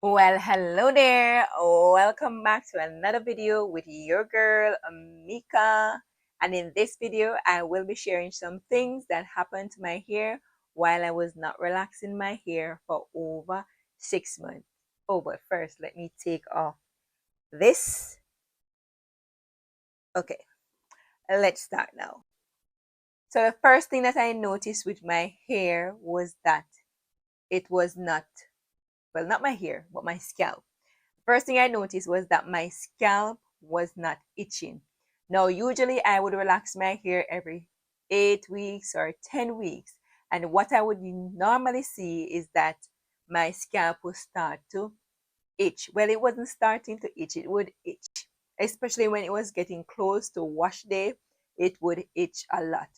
Well, hello there. Welcome back to another video with your girl, Mika. And in this video, I will be sharing some things that happened to my hair while I was not relaxing my hair for over 6 months. Oh, but first, let me take off this. Okay, let's start now. So the first thing that I noticed with my hair was that it was not, well, not my hair, but my scalp. First thing I noticed was that my scalp was not itching. Now, usually I would relax my hair every 8 weeks or 10 weeks. And what I would normally see is that my scalp would start to itch. Well, it wasn't starting to itch, it would itch. Especially when it was getting close to wash day, it would itch a lot.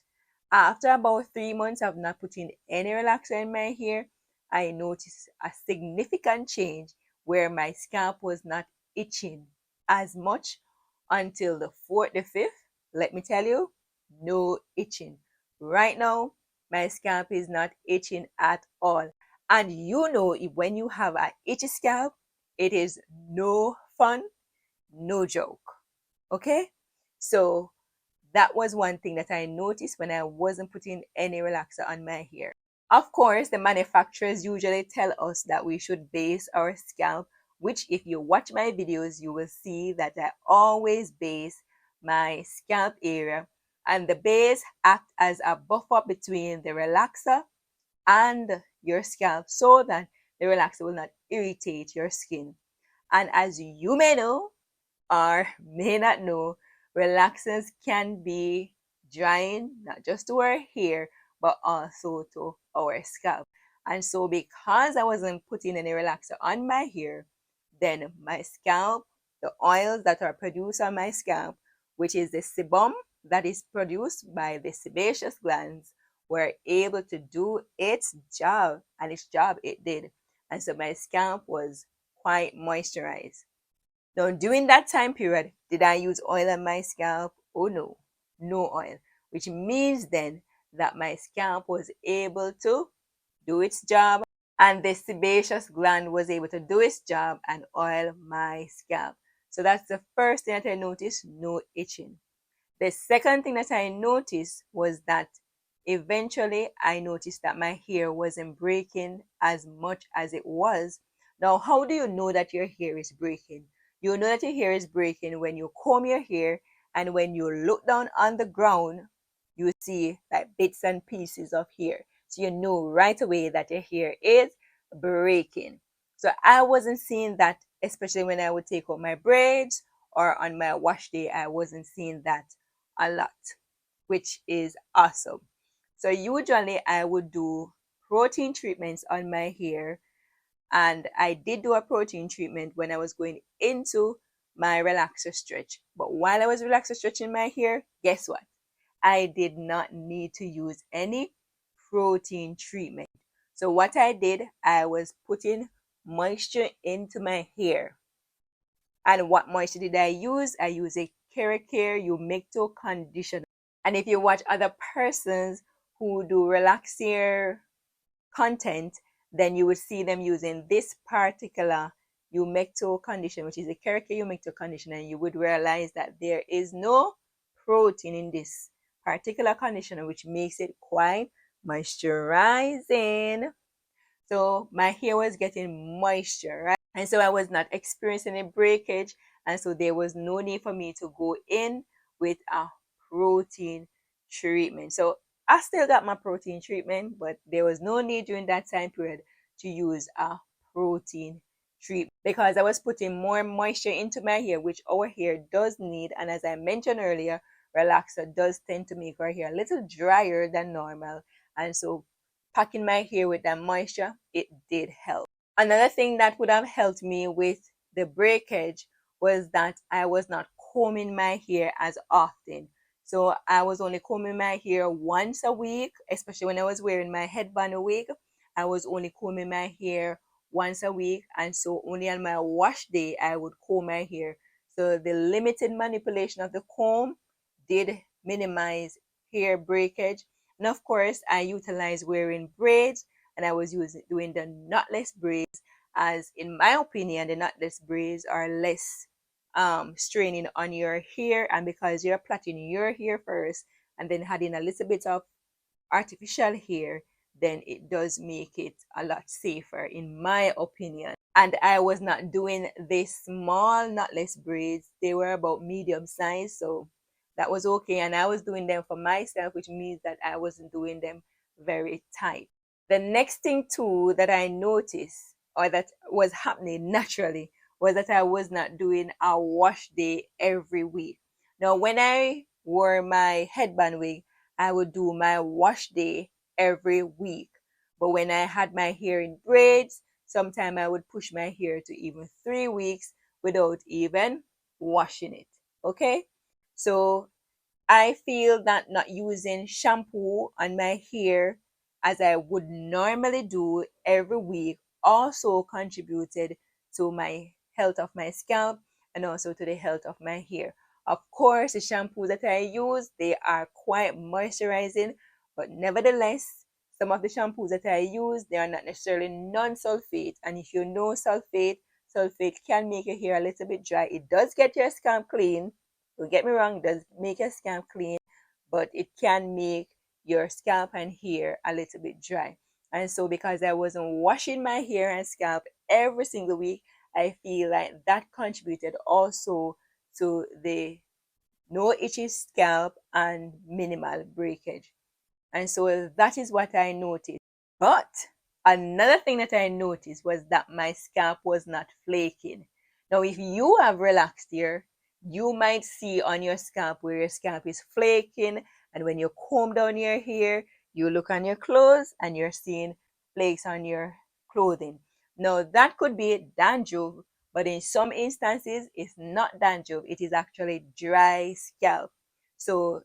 After about 3 months of not putting any relaxer in my hair, I noticed a significant change where my scalp was not itching as much until the fourth, the fifth. Let me tell you, no itching. Right now, my scalp is not itching at all. And you know, when you have an itchy scalp, it is no fun, no joke. Okay? So that was one thing that I noticed when I wasn't putting any relaxer on my hair. Of course, the manufacturers usually tell us that we should base our scalp, which if you watch my videos, you will see that I always base my scalp area, and the base act as a buffer between the relaxer and your scalp so that the relaxer will not irritate your skin. And as you may know or may not know, relaxers can be drying not just to our hair but also to our scalp. And so, because I wasn't putting any relaxer on my hair, then my scalp, the oils that are produced on my scalp, which is the sebum that is produced by the sebaceous glands, were able to do its job, and its job it did. And so my scalp was quite moisturized. Now, during that time period, did I use oil on my scalp? Oh no, no oil, which means then that my scalp was able to do its job and the sebaceous gland was able to do its job and oil my scalp. So that's the first thing that I noticed, no itching. The second thing that I noticed was that eventually I noticed that my hair wasn't breaking as much as it was. Now, how do you know that your hair is breaking? You know that your hair is breaking when you comb your hair and when you look down on the ground, you see like bits and pieces of hair. So you know right away that your hair is breaking. So I wasn't seeing that, especially when I would take out my braids or on my wash day, I wasn't seeing that a lot, which is awesome. So usually I would do protein treatments on my hair, and I did do a protein treatment when I was going into my relaxer stretch. But while I was relaxer stretching my hair, guess what? I did not need to use any protein treatment. So what I did, I was putting moisture into my hair. And what moisture did I use? I use a Care Humecto conditioner. And if you watch other persons who do relaxier content, then you would see them using this particular Humecto conditioner, which is a Care Humecto conditioner, and you would realize that there is no protein in this particular conditioner, which makes it quite moisturizing. So my hair was getting moisture, right? And so I was not experiencing a breakage. And so there was no need for me to go in with a protein treatment. So I still got my protein treatment, but there was no need during that time period to use a protein treatment because I was putting more moisture into my hair, which our hair does need. And as I mentioned earlier, relaxer does tend to make our hair a little drier than normal. And so packing my hair with that moisture, it did help. Another thing that would have helped me with the breakage was that I was not combing my hair as often. So I was only combing my hair once a week, especially when I was wearing my headband a week. I was only combing my hair once a week, and so only on my wash day I would comb my hair. So the limited manipulation of the comb did minimize hair breakage. And of course, I utilized wearing braids, and I was doing the knotless braids, as in my opinion, the knotless braids are less straining on your hair, and because you're plaiting your hair first and then adding a little bit of artificial hair, then it does make it a lot safer, in my opinion. And I was not doing this small knotless braids, they were about medium size, so that was okay. And I was doing them for myself, which means that I wasn't doing them very tight. The next thing too that I noticed, or that was happening naturally, was that I was not doing a wash day every week. Now, when I wore my headband wig, I would do my wash day every week. But when I had my hair in braids, sometimes I would push my hair to even 3 weeks without even washing it. Okay? So I feel that not using shampoo on my hair as I would normally do every week also contributed to my health of my scalp and also to the health of my hair. Of course, the shampoos that I use, they are quite moisturizing, but nevertheless, some of the shampoos that I use, they are not necessarily non-sulfate. And if you know sulfate can make your hair a little bit dry. It does get your scalp clean, don't get me wrong, it does make your scalp clean, but it can make your scalp and hair a little bit dry. And so, because I wasn't washing my hair and scalp every single week, I feel like that contributed also to the no itchy scalp and minimal breakage. And so that is what I noticed. But another thing that I noticed was that my scalp was not flaking. Now, if you have relaxed here, you might see on your scalp where your scalp is flaking. And when you comb down your hair, you look on your clothes and you're seeing flakes on your clothing. Now, that could be dandruff, but in some instances, it's not dandruff. It is actually dry scalp. So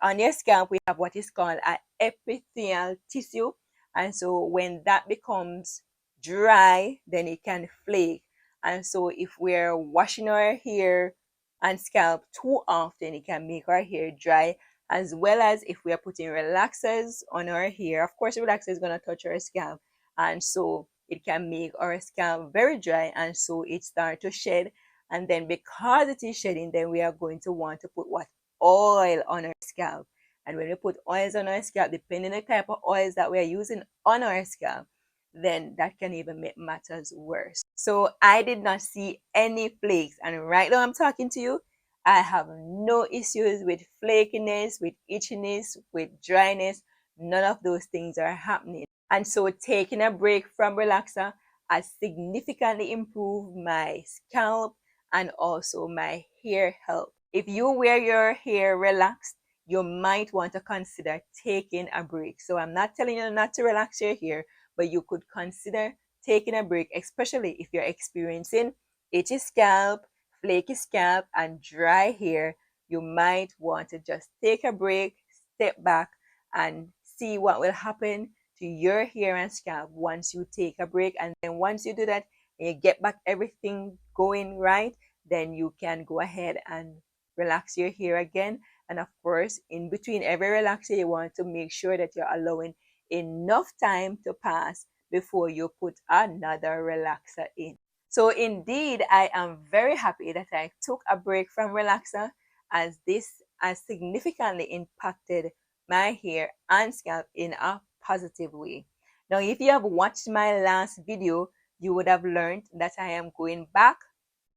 on your scalp, we have what is called an epithelial tissue. And so when that becomes dry, then it can flake. And so if we're washing our hair and scalp too often, it can make our hair dry, as well as if we are putting relaxers on our hair. Of course, the relaxer is going to touch our scalp. And so it can make our scalp very dry, and so it starts to shed. And then because it is shedding, then we are going to want to put what? Oil on our scalp. And when we put oils on our scalp, depending on the type of oils that we are using on our scalp, then that can even make matters worse. So I did not see any flakes. And right now I'm talking to you, I have no issues with flakiness, with itchiness, with dryness. None of those things are happening. And so taking a break from relaxer has significantly improved my scalp and also my hair health. If you wear your hair relaxed, you might want to consider taking a break. So I'm not telling you not to relax your hair, but you could consider taking a break, especially if you're experiencing itchy scalp, flaky scalp, and dry hair. You might want to just take a break, step back, and see what will happen to your hair and scalp once you take a break. And then once you do that and you get back everything going right, then you can go ahead and relax your hair again. And of course, in between every relaxer, you want to make sure that you're allowing enough time to pass before you put another relaxer in. So indeed, I am very happy that I took a break from relaxer, as this has significantly impacted my hair and scalp in a positive way. Now, if you have watched my last video, you would have learned that I am going back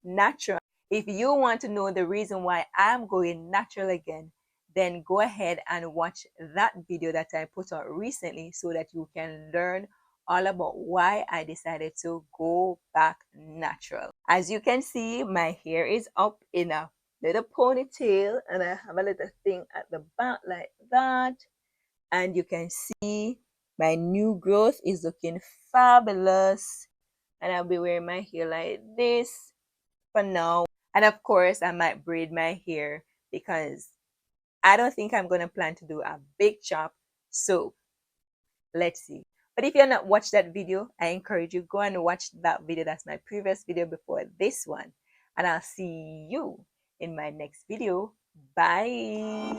natural. If you want to know the reason why I'm going natural again, then go ahead and watch that video that I put out recently so that you can learn all about why I decided to go back natural. As you can see, my hair is up in a little ponytail and I have a little thing at the back like that. And you can see my new growth is looking fabulous. And I'll be wearing my hair like this for now. And of course, I might braid my hair because I don't think I'm going to plan to do a big chop. So let's see. But if you're not watched that video, I encourage you go and watch that video. That's my previous video before this one. And I'll see you in my next video. Bye.